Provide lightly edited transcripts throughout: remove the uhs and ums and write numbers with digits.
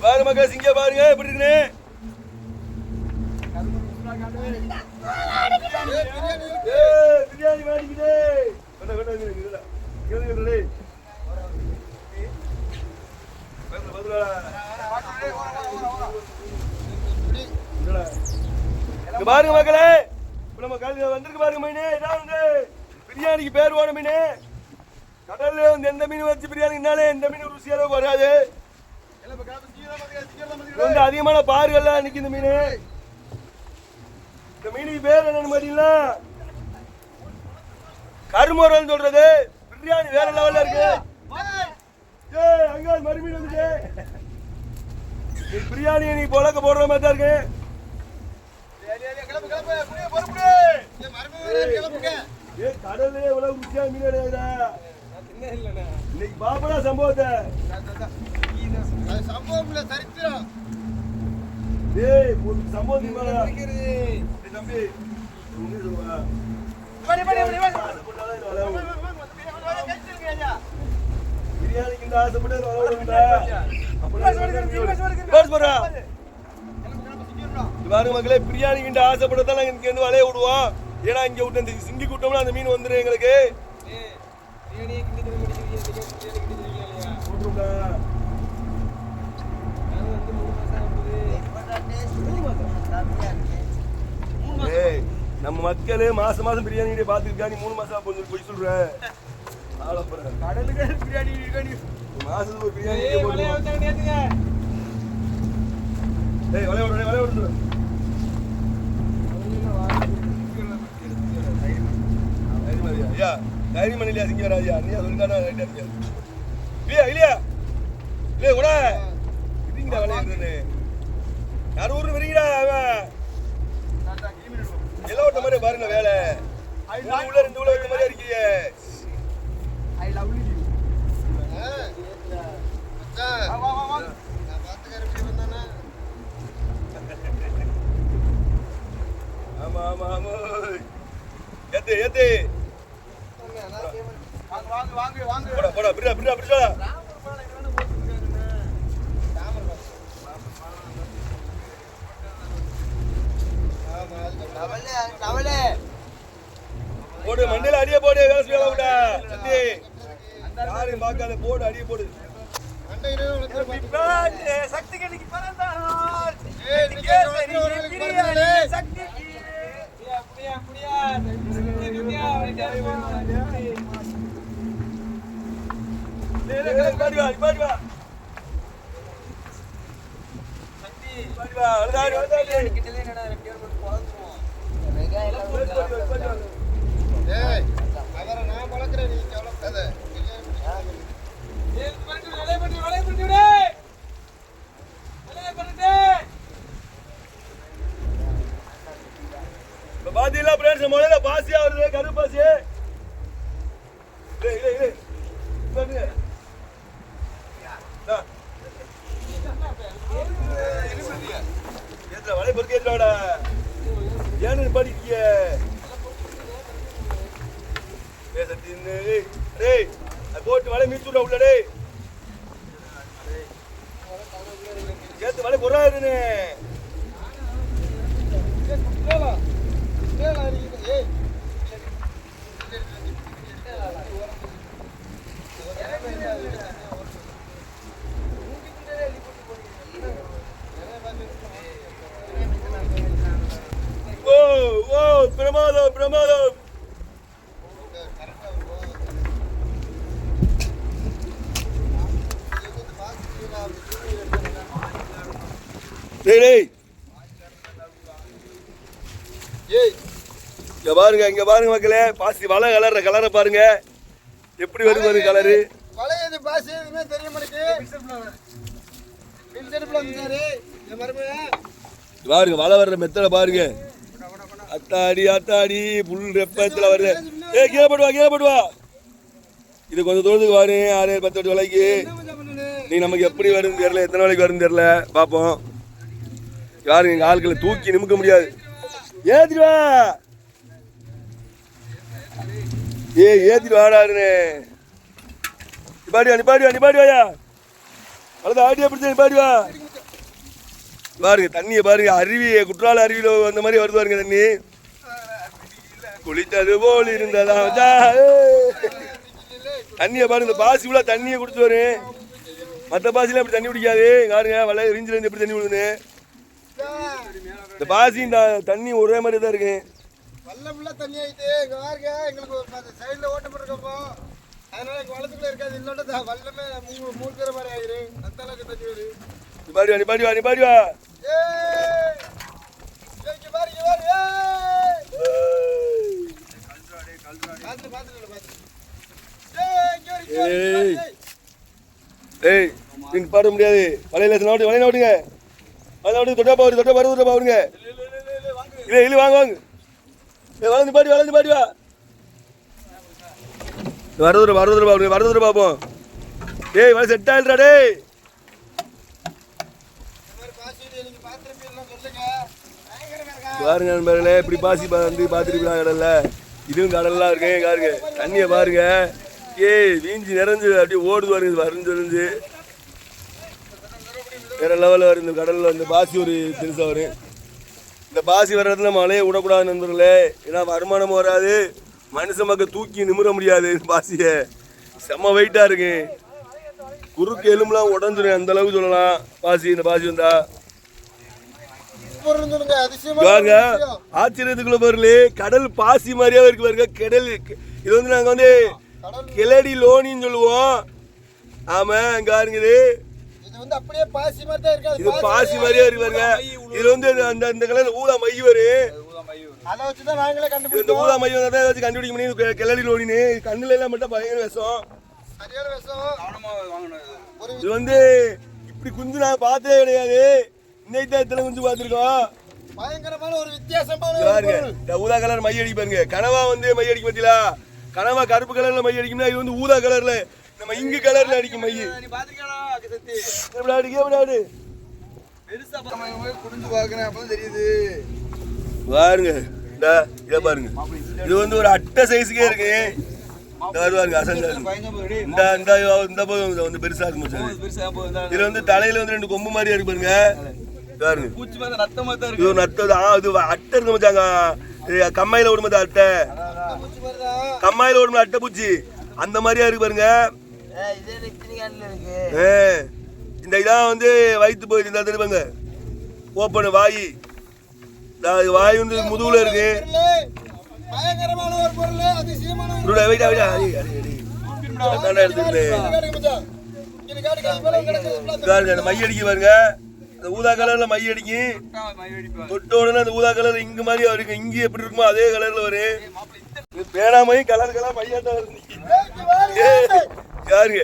பாரு மக்கள் சிங்க பாருங்க எப்படி இருக்குன்னு. பிரியாணி வாங்கிக்கிட்டே பாருங்க மக்களே, நம்ம வந்திருக்கு பாருங்க மீன். இதான் வந்து பிரியாணிக்கு பேர் போன மீன். கடல்ல வந்து எந்த மீன் வச்சு பிரியாணினாலே எந்த மீன் ருசி அளவுக்கு வராது. வந்து அதிகமான பாறுகள்லாம் நிற்கும் இந்த மீன். இந்த மீனுக்கு பேர் என்னன்னு பாத்தீங்கன்னா கருமோரல் சொல்றது. பிரியாணி வேற லெவல்ல இருக்கு. அங்க மறுமீன் வந்துச்சு. பிரியாணி நீ பொழக்க போடுற மாதிரி தான் இருக்கு. கடலே எவ்வளவு ருசியான மீன் கிடையாதுடா. இன்னைக்கு பாப்படா சம்பவத்தை. சம்பவம் சரித்திரம். டேய் சம்பவம் தம்பி பிரியாணிக்கு இந்த ஆசைப்பட்டு பாருங்க மக்களே, பிரியாணிக்கு இந்த ஆசைப்பட்டதான் நாங்க இங்க இருந்து வலைய விடுவோம். ஏன்னா இங்க விட்டு சிங்கி கூட்டம்ல அந்த மீன் வந்துடும் எங்களுக்கு. நம்ம மக்களே மாசம் மாசம் பிரியாணி பாத்துருக்கா. நீ 3 மாசம் போய் சொல்ற கடலுக்கு பிரியாணி மாசத்துக்கு ஒரு பிரியாணி ஐயா தைரியம் இல்லையா சிங்க ராஜா? நீயா சொல்லிட்டானா இல்லையா இல்லையா இல்லையா கூட இதுங்கடா விளையாடுறேன்னு யார் ஊர்னு வரீங்கடா? அவன் எல்லாம் ஓட்ட மாதிரி பாருங்க வேலை. உள்ள 2 உள்ள வைக்க மாதிரி இருக்கீங்க. I love you. ஆமா ஆமா ஆமா ஏத்து ஏத்து வாங்க வாங்க வாங்க போடா போடா பிரியா பிரியா பிரியா போடு மண்டையில அடியே போடு. வேலை செய்யல விட்டா சத்தி யாரையும் பார்க்காத போடு அடியே போடு. சக்தி கணிக்கு பிறந்தார் சக்தி நான் பழக்கிறேன். நீ கவலைப்படாத. பாத்தீங்களா பிரெண்ட்ஸ், முதல்ல பாசியா வருது கருப்பு பாசி. வலை பொறுக்க ஏற்றாடா ஏன்னு படிக்க போட்டு வலை மீச்சு விட உள்ளடே ஏத்து வலை பொறாதுன்னு பிரமாதம் பிரமாதம். இங்க பாருங்க இங்க பாருங்க மக்களே, பாசி வலை கலர்ற கலரை பாருங்க எப்படி வருது பாருங்க கலரு. வளையது பாசி எதுவுமே தெரிய மாட்டேங்குது. பாருங்க வலை வர்ற மெத்தட பாருங்க. அத்தாடி அத்தாடி புல் ரெப்பத்துல வருது. கீழே போடுவா கீழே போடுவா. இது கொஞ்சம் தூரத்துக்கு வாரு 6-10 வலைக்கு. நீ நமக்கு எப்படி வருதுன்னு தெரியல, எத்தனை வலைக்கு வருதுன்னு தெரியல, பார்ப்போம். யாரும் எங்கள் ஆட்களை தூக்கி நிமிக்க முடியாது. ஏத்திட்டு வா. ஏத்திட்டு வாடாருன்னு நிப்பாடி வாயா. அவ்வளோதான் ஆடியா பிடிச்ச நிப்பாடி வா. பாருங்க தண்ணியை பாருங்க, அருவி குற்றால அருவியில் அந்த மாதிரி வருது பாருங்க தண்ணி. குளித்தது போல் இருந்ததா தண்ணியை பாருங்க. இந்த பாசி உள்ள தண்ணியை குடிச்சு வரும். மற்ற பாசிலாம் இப்படி தண்ணி குடிக்காது. பாருங்க வளைய ரிஞ்சிலேருந்து எப்படி தண்ணி விடுது. இந்த பாசி இந்த தண்ணி ஒரே மாதிரி தான் இருக்கு. வல்லமுள்ள தண்ணி ஆயிட்டு இங்க பாருங்க. எங்களுக்கு ஒரு சைடுல ஓட்டப்பட்டிருக்கப்போ அதனால எங்க வளத்துக்குள்ள இருக்காது. இல்லோட வல்லமே மூழ்கிற மாதிரி ஆயிரு. அந்த அளவுக்கு தண்ணி வரும். நிப்பாடி வா. ஏய் பாட முடியாது. வலையில ஓட்டுங்க. தொட்டா பாருங்க. இல்லை வாங்க. வளர்ந்து பாடி வா. வரதுல பாப்போம். டேய் வலை செட் ஆயிடுறா. டேய் பாருங்க நண்பர்களே, இப்படி பாசி வந்து பார்த்துருப்பீங்களா கடல்ல. இதுவும் கடல்லாம் இருக்கு. பாருங்க தண்ணியை பாருங்க. வீஞ்சி நிறைஞ்சு அப்படியே ஓடுது பாருங்க. வரைஞ்சு வேற லெவலில் வரும் இந்த கடலில். இந்த பாசி ஒரு பெருசாக வரும். இந்த பாசி வர்றதுல மழையை விடக்கூடாது நண்பர்களே. ஏன்னா வருமானமும் வராது, மனுஷ மக்கள் தூக்கி நிமிர முடியாது. இந்த பாசியை செம்ம வெயிட்டாக இருக்கு. குறுக்கு எலும்புலாம் உடஞ்சிடும் அந்த அளவுக்கு சொல்லலாம். இந்த பாசி வந்தா ஆச்சரியத்துக்குள்ள பொருள். கடல் பாசி மாதிரியாவே இருக்கு பாருங்க. கடல் இது வந்து நாங்க வந்து கிளடி லோனின்னு சொல்லுவோம். ஆமா இங்க இருக்குது. அப்படியே பாசி மாதிரி தான் இருக்கு. இது பாசி மாதிரியே இருக்கு பாருங்க. இதுல வந்து அந்த கலர் ஊதா மை வரும். அத வச்சு தான் நாங்களே கண்டுபிடிச்சோம். இந்த ஊதா மை வந்தா வச்சு கண்டுபிடிக்க முடியும். கிளடி லோனின்னு கண்ணுல எல்லாம் மட்டும் பயங்கர விஷம். சரியான விஷம். கவனமா வாங்கணும். இது வந்து இப்படி குஞ்சு நான் பார்த்ததே கிடையாது. இன்னைக்கு தான் இத்தனை குஞ்சு பார்த்துருக்கோம். பயங்கரமான ஒரு வித்தியாசமான ஊதா கலர் மை அடிக்க பாருங்க. கனவா வந்து மை அடிக்க பத்தியா. கனவா கருப்பு கலர்ல மை அடிக்கும்னா இது வந்து ஊதா கலர்ல நம்ம இங்கு கலர்ல அடிக்கும் மை. பாருங்க இத பாருங்க. இது வந்து ஒரு அட்டை சைஸுக்கே இருக்கு. பெருசா இருக்கு. இதுல வந்து தலையில வந்து 2 கொம்பு மாதிரி இருக்கு பாருங்க. அட்டை இருக்கு மச்சாங்க. கம்மாயில ஓடுமா அட்டை. கம்மாயில ஓடுமா அட்டை பூச்சி அந்த மாதிரியா இருக்கு பாருங்க. இந்த இதான் வந்து வயிற்று போயிட்டு இருந்தா தெரியுமாங்க. ஓப்பன் வாய் வந்து முதுகுல இருக்கு. மை அடிக்க பாருங்க. ஊதா கலர்ல மை அடிக்கு. தொட்ட உடனே அந்த ஊதா கலர் இங்கு மாதிரி இருக்கு. இங்கு எப்படி இருக்குமோ அதே கலர்ல வரும். பேனாமை கலர் மையாட்டம் வருது. யாருங்க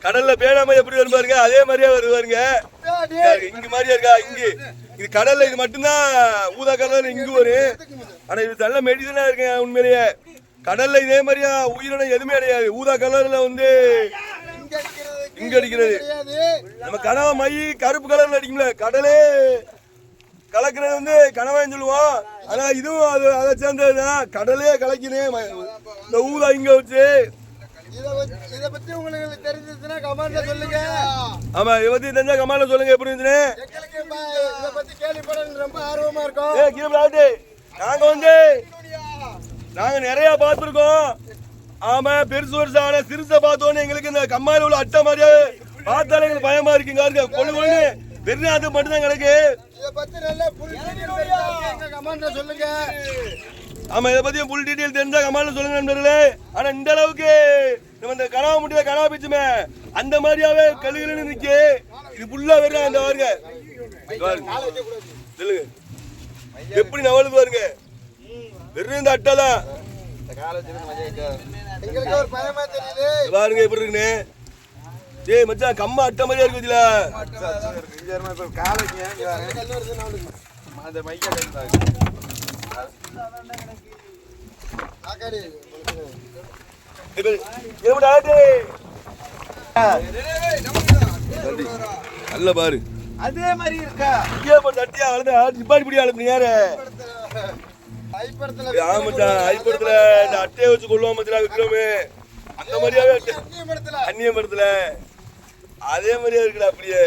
கடல்ல பேனாமை எப்படி வரும் பாருங்க. அதே மாதிரியே வருது பாருங்க. இங்கு மாதிரியா இருக்கா. இங்கு இது கடல்ல இது மட்டும்தான் ஊதா கலர்ல இங்கு வரும். ஆனா இது நல்ல மெடிசனா இருக்கு உண்மையிலேயே. கடல்ல இதே மாதிரியா உயிரினம் எதுவுமே கிடையாது. ஊதா கலர்ல வந்து இங்க அடிக்கிறது. நம்ம கனவா மை கருப்பு கலர்ல அடிக்கும்ல. கடலே கலக்கிறது வந்து கனவான்னு சொல்லுவோம். ஆனா இதுவும் அதை சேர்ந்ததுதான். கடலே கலக்கினேன் இந்த ஊதா இங்க வச்சு. இத பத்தி உங்களுக்கு தெரிஞ்சதுன்னா கமெண்ட்ல சொல்லுங்க. ஆமா இத பத்தி தெரிஞ்சா கமெண்ட்ல சொல்லுங்க. எப்படி இருந்துச்சு எங்களுக்கு இத பத்தி கேள்விப்பட ரொம்ப ஆர்வமா இருக்கும். நாங்க நிறைய பார்த்திருக்கோம். ஆமா பெருசான சிறுசை பார்த்தோன்னு எங்களுக்கு இந்த கம்மாயில உள்ள அட்டை மாதிரியே பார்த்தாலே எங்களுக்கு பயமா இருக்குங்க. கொள்ளு வெறும் அது மட்டும் தான் கிடக்கு. இத பத்தி நல்ல ஃபுல் டீடைல் கமெண்ட்ல சொல்லுங்க. ஆமா இத பத்தி ஃபுல் டீடைல் தெரிஞ்சா கமெண்ட்ல சொல்லுங்க நண்பர்களே. ஆனா இந்த அளவுக்கு நம்ம இந்த கனவா முட்டில கனவா பிச்சுமே அந்த மாதிரியாவே கழுகுன்னு நிக்கு. இது ஃபுல்லா வெறும் அந்த பாருங்க. சொல்லுங்க எப்படி நவலுது பாருங்க. வெறும் இந்த அட்டை தான். எங்களுக்கு ஒரு பயமா தெரியுது பாருங்க எப்படி இருக்குன்னு. டேய் மச்சான் கம்மா அட்டை மாதிரியா இருக்குதுல. அந்த மைக்க நல்ல பாரு அதே மாதிரி இருக்கா இங்கே போட்டு தட்டியா அழுது நிப்பாடி பிடி அழுப்பு நீ யாரு ஐப்படத்துல ஆமாச்சா ஐப்படத்துல இந்த அட்டையை வச்சு கொள்ளுவோம் மச்சா விக்ரமே அந்த மாதிரியாவே அந்நியம் படத்துல அதே மாதிரியா இருக்குடா அப்படியே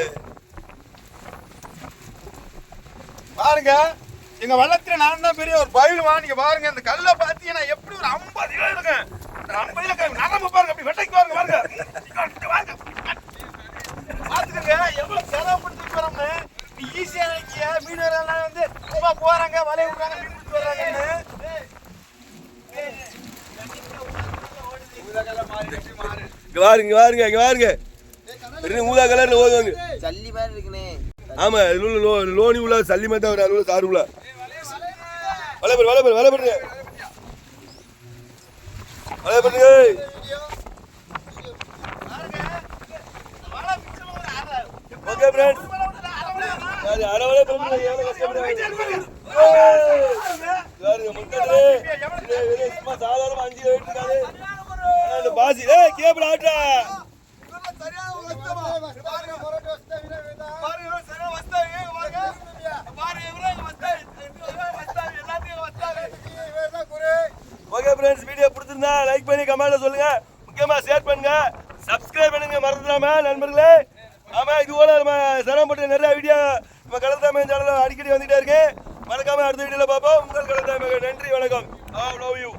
பாருங்க எங்க வள்ளத்துல நான் தான் பெரிய ஒரு பயிலுமா நீங்க பாருங்க இந்த கல்லை பாத்தீங்கன்னா எப்படி ஒரு 50 கிலோ இருக்கும் 50 கிலோ நரம்பு பாருங்க அப்படி வெட்டைக்கு பாருங்க பாருங்க பாத்துக்கங்க எவ்வளவு செலவுப்படுத்திட்டு வரோம்னு நீ ஈஸியா நினைக்கிய மீனவர்கள் வந்து சும்மா போறாங்க வலைய விடுறாங்க மீன் பிடிச்சு வர்றாங்கன்னு இங்க பாருங்க இங்க பாருங்க ஊதா கலர்ல ஓதுவாங்க ஜல்லி மாதிரி இருக்குனே ஆமா லோனி உள்ள சல்லி மாதிரி தான் ஒரு சாரு உள்ள வலை பண்ணுங்க ஓகே ஃப்ரெண்ட்ஸ் அரை வலை பண்ணுங்க எவ்வளவு கஷ்டப்படுறாங்க சும்மா சாதாரணமா 5 கிலோ இருக்காது இந்த பாசி cable atta okay friends video பிடிச்சிருந்தா லைக் பண்ணி கமெண்ட்ல சொல்லுங்க முக்கியமா ஷேர் பண்ணுங்க சப்ஸ்கிரைப் பண்ணுங்க மறந்துடாம நண்பர்களே ஆமா இது போல நம்ம சிரமப்பட்டு நிறைய வீடியோ நம்ம கடல் தமிழ் சேனல்ல அடிக்கடி வந்துட்டே இருக்கு மறக்காம அடுத்த வீடியோல பார்ப்போம் உங்கள் கடல் தமிழ் நன்றி வணக்கம் லவ் யூ